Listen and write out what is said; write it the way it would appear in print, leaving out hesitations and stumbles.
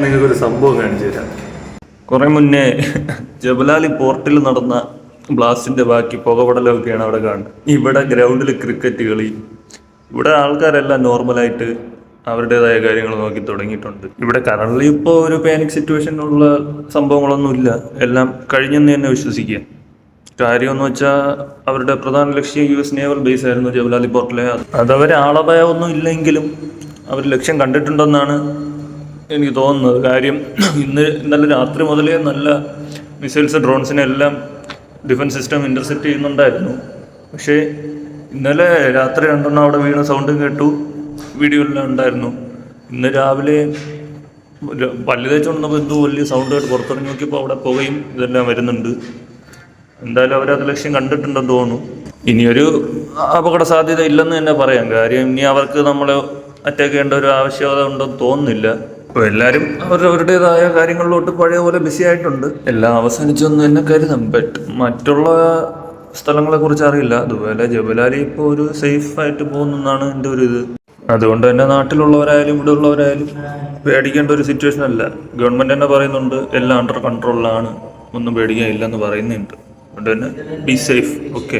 നിങ്ങൾക്കൊരു സംഭവം കാണിച്ചു തരാം. കുറെ മുന്നേ ജബലാലി പോർട്ടിൽ നടന്ന ബ്ലാസ്റ്റിന്റെ ബാക്കി പുകപടലമൊക്കെയാണ് അവിടെ കാണുന്നത്. ഇവിടെ ഗ്രൗണ്ടിൽ ക്രിക്കറ്റ് കളി, ഇവിടെ ആൾക്കാരെല്ലാം നോർമലായിട്ട് അവരുടേതായ കാര്യങ്ങൾ നോക്കി തുടങ്ങിയിട്ടുണ്ട്. ഇവിടെ കറണ്ട്ലി ഇപ്പോൾ ഒരു പാനിക് സിറ്റുവേഷനുള്ള സംഭവങ്ങളൊന്നുമില്ല, എല്ലാം കഴിഞ്ഞെന്ന് തന്നെ വിശ്വസിക്കുക. കാര്യമെന്ന് വെച്ചാൽ അവരുടെ പ്രധാന ലക്ഷ്യം US നേവൽ ബേസ് ആയിരുന്നു ജബലാലി പോർട്ടിലെ. അതവർ ആളപായമൊന്നും ഇല്ലെങ്കിലും അവർ ലക്ഷ്യം കണ്ടിട്ടുണ്ടെന്നാണ് എനിക്ക് തോന്നുന്നത്. കാര്യം ഇന്നലെ രാത്രി മുതലേ നല്ല മിസൈൽസ് ഡ്രോൺസിനെല്ലാം ഡിഫൻസ് സിസ്റ്റം ഇൻ്റർസെപ്റ്റ് ചെയ്യുന്നുണ്ടായിരുന്നു. പക്ഷേ ഇന്നലെ രാത്രി 2 അവിടെ വീണ സൗണ്ട് കേട്ടു, വീഡിയോ എല്ലാം ഉണ്ടായിരുന്നു. ഇന്ന് രാവിലെ പല്ല് തേച്ചുകൊണ്ടപ്പോൾ എന്തോ വലിയ സൗണ്ട് കേട്ട് പുറത്തിറങ്ങി നോക്കിയപ്പോൾ അവിടെ പുകയും ഇതെല്ലാം വരുന്നുണ്ട്. എന്തായാലും അവരത് ലക്ഷ്യം കണ്ടിട്ടുണ്ടെന്ന് തോന്നുന്നു. ഇനിയൊരു അപകട സാധ്യത ഇല്ലെന്ന് തന്നെ പറയാം. കാര്യം ഇനി അവർക്ക് നമ്മളെ അറ്റാക്ക് ചെയ്യേണ്ട ഒരു ആവശ്യകത ഉണ്ടെന്ന് തോന്നുന്നില്ല. അപ്പോൾ എല്ലാവരും അവരവരുടേതായ കാര്യങ്ങളിലോട്ട് പഴയ പോലെ ബിസി ആയിട്ടുണ്ട്. എല്ലാം അവസാനിച്ചൊന്നും തന്നെ കരുതാം. ബട്ട് മറ്റുള്ള സ്ഥലങ്ങളെ കുറിച്ച് അറിയില്ല. അതുപോലെ ജബലാലി ഇപ്പോൾ ഒരു സേഫ് ആയിട്ട് പോകുന്നതാണ് എൻ്റെ ഒരു ഇത്. അതുകൊണ്ട് തന്നെ നാട്ടിലുള്ളവരായാലും ഇവിടെ ഉള്ളവരായാലും പേടിക്കേണ്ട ഒരു സിറ്റുവേഷൻ അല്ല. ഗവൺമെൻറ് തന്നെ പറയുന്നുണ്ട് എല്ലാം അണ്ടർ കൺട്രോളിലാണ്, ഒന്നും പേടിക്കാനില്ലെന്ന് പറയുന്നുണ്ട്. അതുകൊണ്ട് തന്നെ ബി സേഫ്. ഓക്കെ.